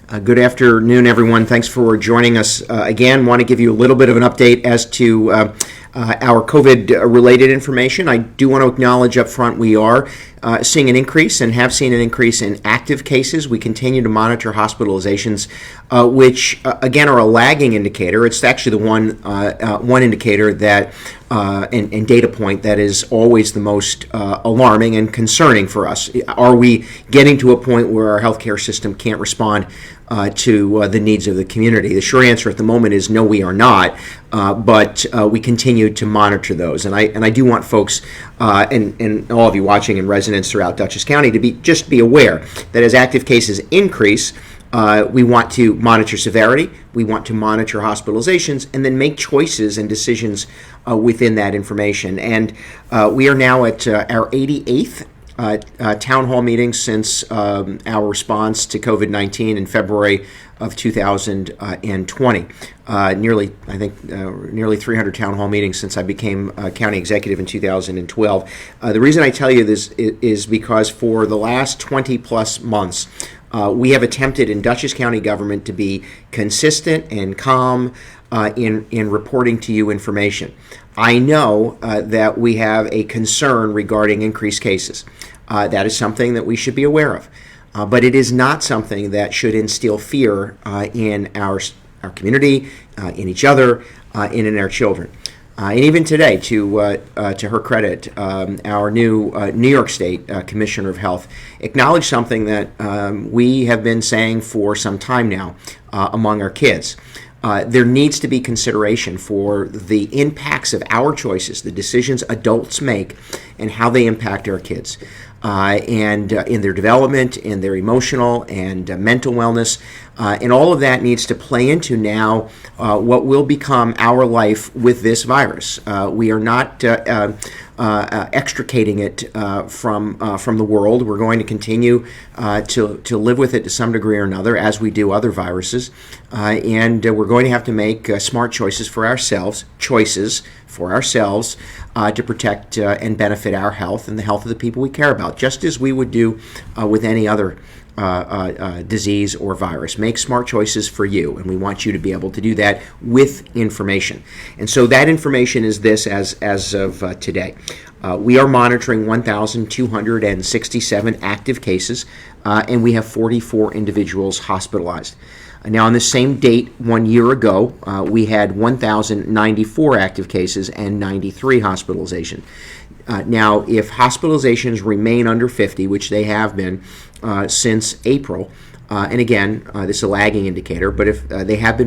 Good afternoon, everyone. Thanks for joining us again. Want to give you a little bit of an update as to our COVID-related information. I do want to acknowledge up front we are seeing an increase and have seen an increase in active cases. We continue to monitor hospitalizations, which again are a lagging indicator. It's actually the one indicator that and data point that is always the most alarming and concerning for us. Are we getting to a point where our healthcare system can't respond to the needs of the community? The short answer at the moment is no, we are not, but we continue to monitor those. And I do want folks and all of you watching and residents throughout Dutchess County to be aware that as active cases increase, we want to monitor severity, we want to monitor hospitalizations, and then make choices and decisions within that information. And we are now at our 88th town hall meeting since our response to COVID-19 in February of 2020. Nearly 300 town hall meetings since I became county executive in 2012. The reason I tell you this is because for the last 20 plus months, we have attempted in Dutchess County government to be consistent and calm in reporting to you information. I know that we have a concern regarding increased cases. That is something that we should be aware of. But it is not something that should instill fear in our community, in each other, and in our children. And even today, to her credit, our new New York State Commissioner of Health acknowledged something that we have been saying for some time now among our kids. There needs to be consideration for the impacts of our choices, the decisions adults make, and how they impact our kids. And in their development, in their emotional and mental wellness. And all of that needs to play into now what will become our life with this virus. We are not extricating it from the world. We're going to continue to live with it to some degree or another, as we do other viruses. And we're going to have to make smart choices for ourselves, to protect and benefit our health and the health of the people we care about, just as we would do with any other disease or virus. Make smart choices for you, and we want you to be able to do that with information. And so that information is this as of today. We are monitoring 1,267 active cases, and we have 44 individuals hospitalized. Now, on the same date 1 year ago, we had 1,094 active cases and 93 hospitalizations. Now, if hospitalizations remain under 50, which they have been since April, and again, this is a lagging indicator, but if they have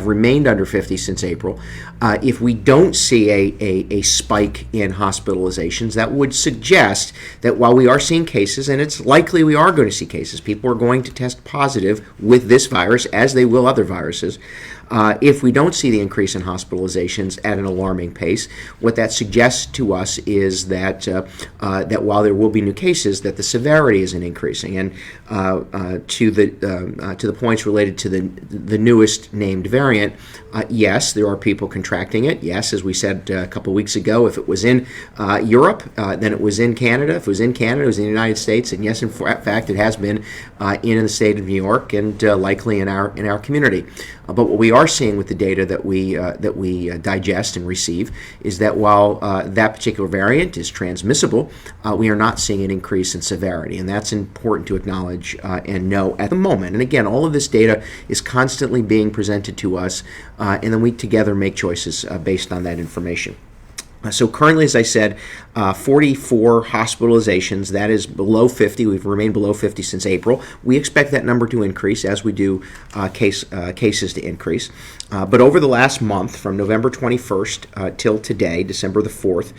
remained under 50 since April, if we don't see a spike in hospitalizations, that would suggest that while we are seeing cases, and it's likely we are going to see cases, people are going to test positive with this virus, as they will other viruses. If we don't see the increase in hospitalizations at an alarming pace, what that suggests to us is that that while there will be new cases, that the severity isn't increasing. And to the points related to the newest named variant, yes, there are people contracting it. Yes, as we said a couple weeks ago, if it was in Europe, then it was in Canada. If it was in Canada, it was in the United States. And yes, in fact, it has been in the state of New York and likely in our community. But what we are seeing with the data that we digest and receive is that while that particular variant is transmissible, we are not seeing an increase in severity, and that's important to acknowledge and know at the moment. And again, all of this data is constantly being presented to us, and then we together make choices based on that information. So currently, as I said, 44 hospitalizations. That is below 50. We've remained below 50 since April. We expect that number to increase as we do cases to increase. But over the last month, from November 21st till today, December the 4th,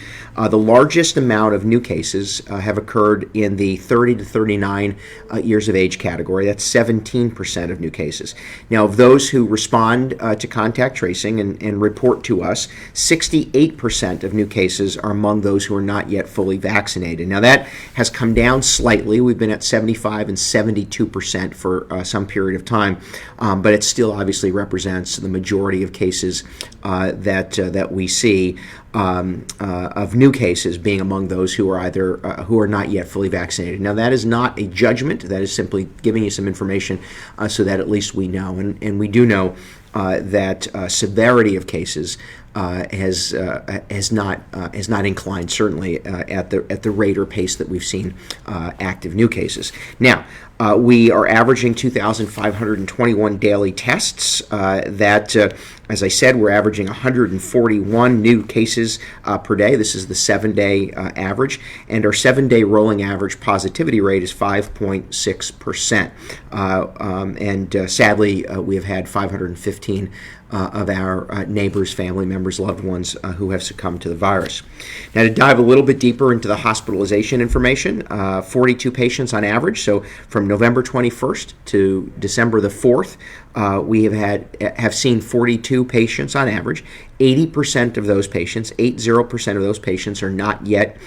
the largest amount of new cases have occurred in the 30 to 39 years of age category. That's 17% of new cases. Now, of those who respond to contact tracing and report to us, 68% of of new cases are among those who are not yet fully vaccinated. Now, that has come down slightly. We've been at 75 and 72% for some period of time, but it still obviously represents the majority of cases that we see. Of new cases being among those who are not yet fully vaccinated. Now, that is not a judgment. That is simply giving you some information so that at least we know. And we do know that severity of cases has not inclined, certainly at the rate or pace that we've seen active new cases. Now, we are averaging 2,521 daily tests. As I said, we're averaging 141 new cases per day. This is the 7-day average, and our 7-day rolling average positivity rate is 5.6%. And sadly, we have had 515 of our neighbors, family members, loved ones who have succumbed to the virus. Now, to dive a little bit deeper into the hospitalization information, 42 patients on average. So from November 21st to December the 4th, we have seen 42 patients on average. 80% of those patients, 80% of those patients were not yet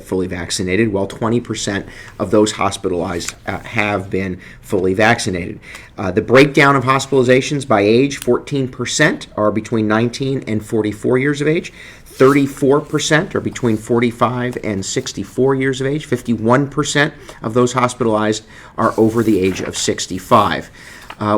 fully vaccinated, while 20% of those hospitalized have been fully vaccinated. The breakdown of hospitalizations by age, 14% are between 19 and 44 years of age. 34% are between 45 and 64 years of age. 51% of those hospitalized are over the age of 65.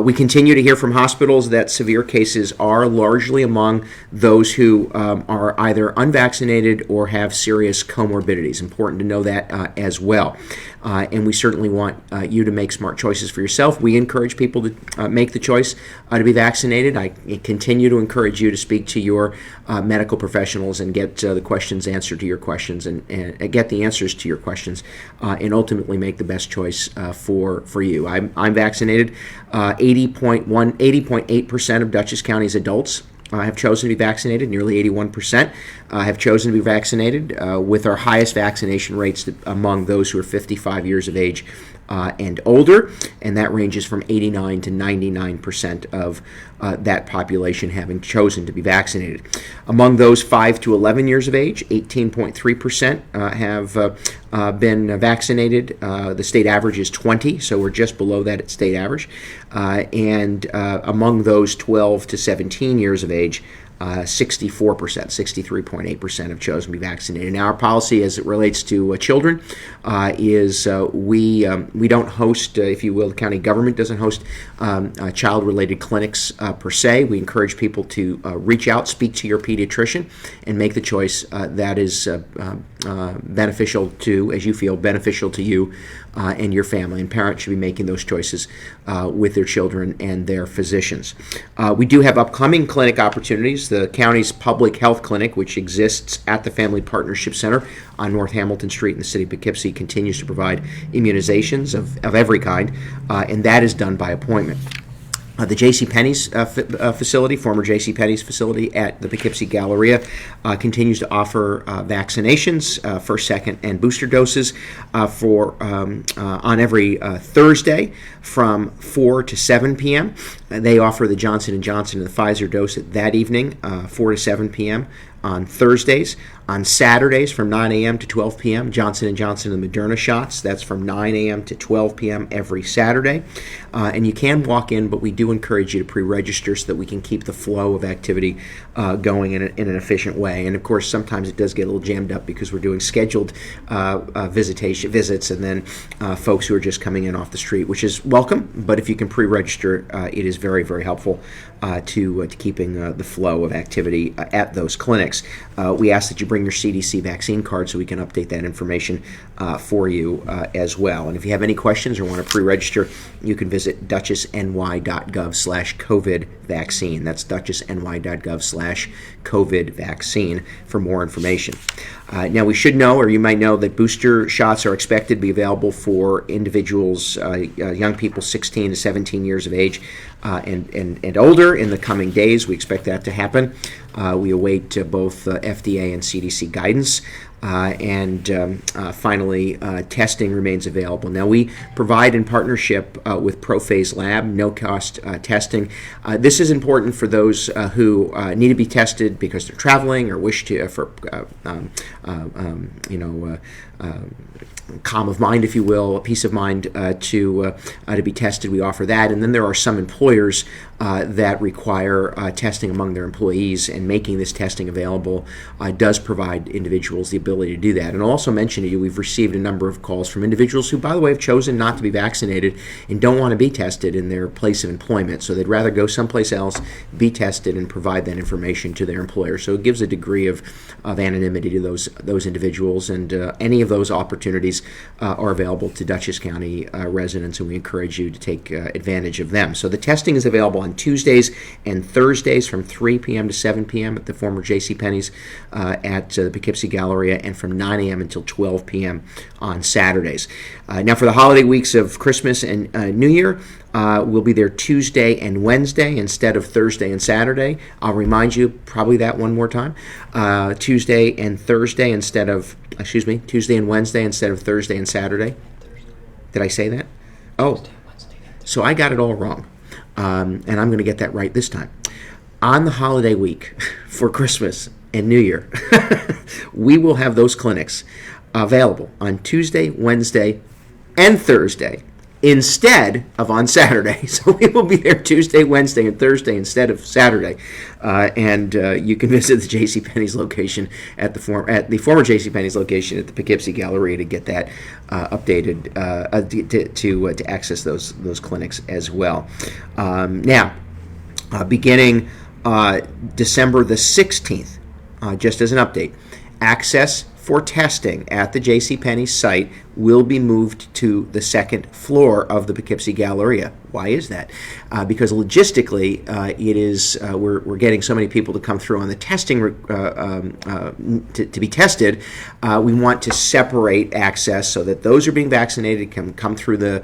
We continue to hear from hospitals that severe cases are largely among those who are either unvaccinated or have serious comorbidities. Important to know that as well. And we certainly want you to make smart choices for yourself. We encourage people to make the choice to be vaccinated. I continue to encourage you to speak to your medical professionals and get the questions answered to your questions and get the answers to your questions and ultimately make the best choice for you. I'm vaccinated. 80.8% of Dutchess County's adults have chosen to be vaccinated. Nearly 81% have chosen to be vaccinated, with our highest vaccination rates among those who are 55 years of age and older, and that ranges from 89 to 99% of that population having chosen to be vaccinated. Among those 5 to 11 years of age, 18.3% have been vaccinated. The state average is 20, so we're just below that state average. And among those 12 to 17 years of age, 64%, 63.8% have chosen to be vaccinated. Now, our policy as it relates to children is we don't host, if you will, the county government doesn't host child-related clinics per se. We encourage people to reach out, speak to your pediatrician, and make the choice that is beneficial to, as you feel, beneficial to you and your family. And parents should be making those choices with their children and their physicians. We do have upcoming clinic opportunities. The county's public health clinic, which exists at the Family Partnership Center on North Hamilton Street in the city of Poughkeepsie, continues to provide immunizations of every kind, and that is done by appointment. The Jcpenney's facility, former Jcpenney's facility at the Poughkeepsie Galleria, continues to offer vaccinations, first, second, and booster doses on every Thursday from 4 to 7 p.m. They offer the Johnson & Johnson and the Pfizer dose that evening, 4 to 7 p.m. on Thursdays. On Saturdays from 9 a.m. to 12 p.m., Johnson & Johnson and the Moderna shots. That's from 9 a.m. to 12 p.m. every Saturday. And you can walk in, but we do encourage you to pre-register so that we can keep the flow of activity going in an efficient way. And, of course, sometimes it does get a little jammed up because we're doing scheduled visits and then folks who are just coming in off the street, which is welcome. But if you can pre-register, it is very, very helpful to keeping the flow of activity at those clinics. We ask that you bring your CDC vaccine card so we can update that information for you as well. And if you have any questions or want to pre-register, you can visit dutchessny.gov/COVID vaccine. That's dutchessny.gov/COVID vaccine for more information. Now, we should know, or you might know, that booster shots are expected to be available for individuals, young people 16 to 17 years of age, and older in the coming days. We expect that to happen. We await both FDA and CDC guidance. Finally, testing remains available. Now, we provide in partnership with ProPhase Lab no-cost testing. This is important for those who need to be tested because they're traveling or wish to calm of mind, if you will, a peace of mind to be tested. We offer that, and then there are some employers that require testing among their employees, and making this testing available does provide individuals the ability to do that. And I'll also mention to you, we've received a number of calls from individuals who, by the way, have chosen not to be vaccinated and don't want to be tested in their place of employment, so they'd rather go someplace else, be tested, and provide that information to their employer. So it gives a degree of anonymity to those individuals, and any of those opportunities are available to Dutchess County residents, and we encourage you to take advantage of them. So the testing is available on Tuesdays and Thursdays from 3 p.m. to 7 p.m. at the former Jcpenney's at the Poughkeepsie Galleria, and from 9 a.m. until 12 p.m. on Saturdays. Now, for the holiday weeks of Christmas and New Year, we'll be there Tuesday and Wednesday instead of Thursday and Saturday. I'll remind you probably that one more time. Tuesday and Wednesday instead of Thursday and Saturday. Did I say that? Oh, so I got it all wrong. And I'm going to get that right this time. On the holiday week for Christmas and New Year, we will have those clinics available on Tuesday, Wednesday, and Thursday instead of on Saturday. So we will be there Tuesday, Wednesday, and Thursday instead of Saturday. And you can visit the Jcpenney's location at the former Jcpenney's location at the Poughkeepsie Galleria to get that updated to access those clinics as well. Now, beginning December the 16th, just as an update, access for testing at the Jcpenney site will be moved to the second floor of the Poughkeepsie Galleria. Why is that? Because logistically, it is we're getting so many people to come through on the testing to be tested. We want to separate access so that those who are being vaccinated can come through the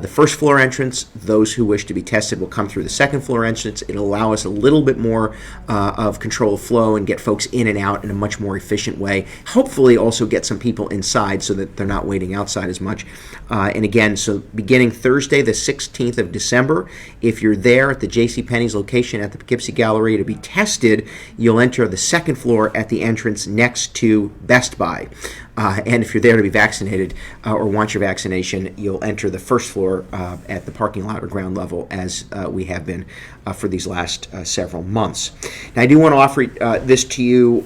first floor entrance. Those who wish to be tested will come through the second floor entrance. It'll allow us a little bit more of control of flow and get folks in and out in a much more efficient way. Hopefully, also get some people inside so that they're not waiting outside as much. And again, so beginning Thursday, the 16th of December, if you're there at the Jcpenney's location at the Poughkeepsie Galleria to be tested, you'll enter the second floor at the entrance next to Best Buy. And if you're there to be vaccinated or want your vaccination, you'll enter the first floor at the parking lot or ground level, as we have been for these last several months. Now, I do want to offer this to you.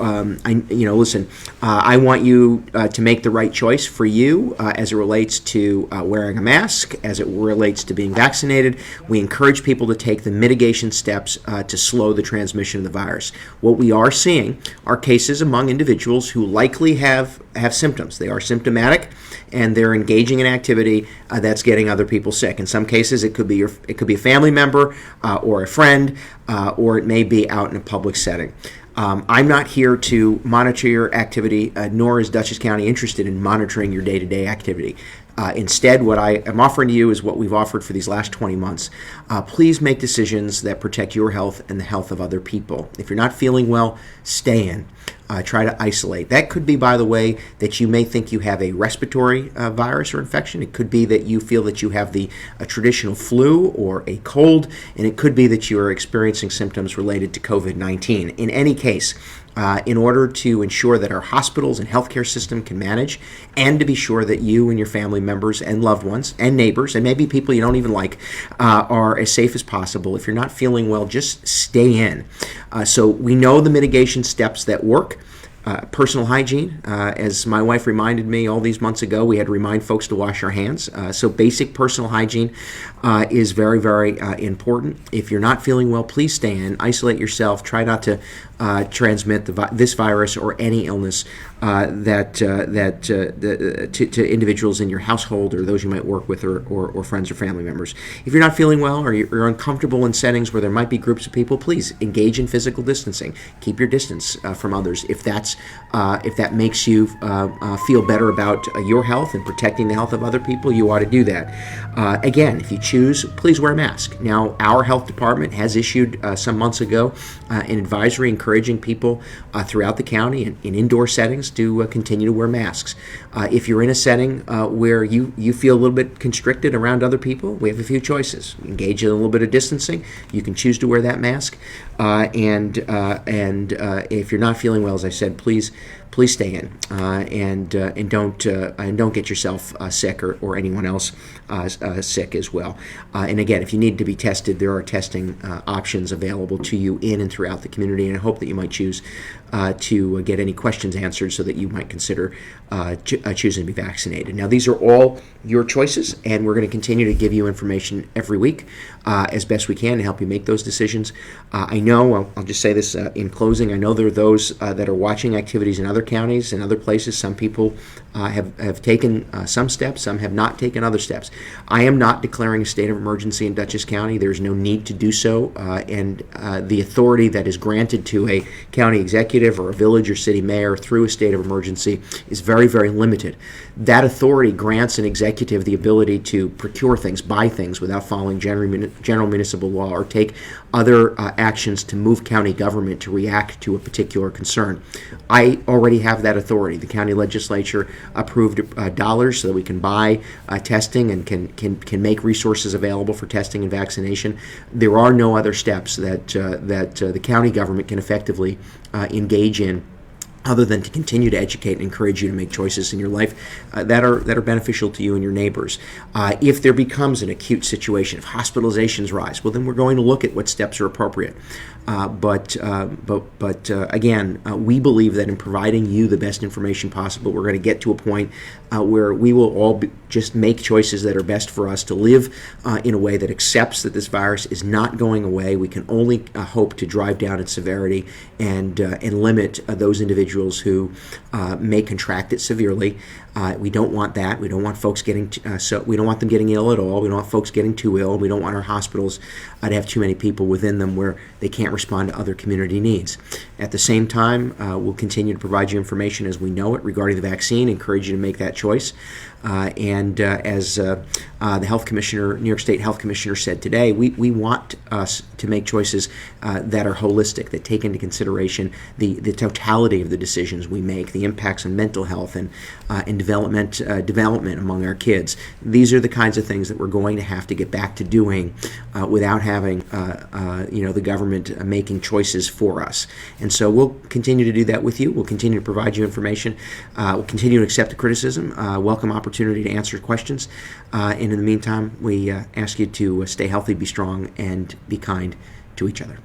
Listen, I want you to make the right choice for you as it relates to wearing a mask, as it relates to being vaccinated. We encourage people to take the mitigation steps to slow the transmission of the virus. What we are seeing are cases among individuals who likely have symptoms. They are symptomatic, and they're engaging in activity that's getting other people sick. In some cases, it could be a family member or a friend, or it may be out in a public setting. I'm not here to monitor your activity, nor is Dutchess County interested in monitoring your day-to-day activity. Instead, what I am offering to you is what we've offered for these last 20 months. Please make decisions that protect your health and the health of other people. If you're not feeling well, stay in. Try to isolate. That could be, by the way, that you may think you have a respiratory virus or infection. It could be that you feel that you have a traditional flu or a cold, and it could be that you are experiencing symptoms related to COVID-19. In any case, in order to ensure that our hospitals and healthcare system can manage, and to be sure that you and your family members and loved ones and neighbors and maybe people you don't even like are as safe as possible. If you're not feeling well, just stay in. So we know the mitigation steps that work. Personal hygiene, as my wife reminded me all these months ago, we had to remind folks to wash our hands. So basic personal hygiene is very, very important. If you're not feeling well, please stay in, isolate yourself, try not to transmit this virus or any illness to individuals in your household or those you might work with or friends or family members. If you're not feeling well or you're uncomfortable in settings where there might be groups of people, please engage in physical distancing. Keep your distance from others if that's If that makes you feel better about your health and protecting the health of other people, you ought to do that. Again, if you choose, please wear a mask. Now, our health department has issued some months ago an advisory encouraging people throughout the county in indoor settings to continue to wear masks. If you're in a setting where you feel a little bit constricted around other people, we have a few choices. Engage in a little bit of distancing. You can choose to wear that mask. And if you're not feeling well, as I said, please stay in and don't get yourself sick or anyone else sick as well. And again, if you need to be tested, there are testing options available to you in and throughout the community. And I hope that you might choose to get any questions answered so that you might consider choosing to be vaccinated. Now, these are all your choices, and we're going to continue to give you information every week as best we can to help you make those decisions. I know, I'll just say this in closing, I know there are those that are watching activities in other counties and other places. Some people have taken some steps, some have not taken other steps. I am not declaring a state of emergency in Dutchess County. There's no need to do so, and the authority that is granted to a county executive or a village or city mayor through a state of emergency is very, very limited. That authority grants an executive the ability to procure things, buy things without following general municipal law, or take other actions to move county government to react to a particular concern. I already have that authority. The county legislature approved dollars so that we can buy testing and can make resources available for testing and vaccination. There are no other steps that the county government can effectively engage in other than to continue to educate and encourage you to make choices in your life that are beneficial to you and your neighbors. If there becomes an acute situation, if hospitalizations rise, well, then we're going to look at what steps are appropriate. But again, we believe that in providing you the best information possible, we're going to get to a point where we will all just make choices that are best for us to live in a way that accepts that this virus is not going away. We can only hope to drive down its severity and limit those individuals who may contract it severely. We don't want that. We don't want folks getting we don't want them getting ill at all. We don't want folks getting too ill. We don't want our hospitals to have too many people within them where they can't respond to other community needs. At the same time, we'll continue to provide you information as we know it regarding the vaccine, encourage you to make that choice. As the Health Commissioner, New York State Health Commissioner said today, we want us to make choices that are holistic, that take into consideration the totality of the decisions we make, the impacts on mental health and development among our kids. These are the kinds of things that we're going to have to get back to doing without having the government making choices for us. And so we'll continue to do that with you. We'll continue to provide you information. We'll continue to accept the criticism, welcome opportunity to answer questions. And in the meantime, we ask you to stay healthy, be strong, and be kind to each other.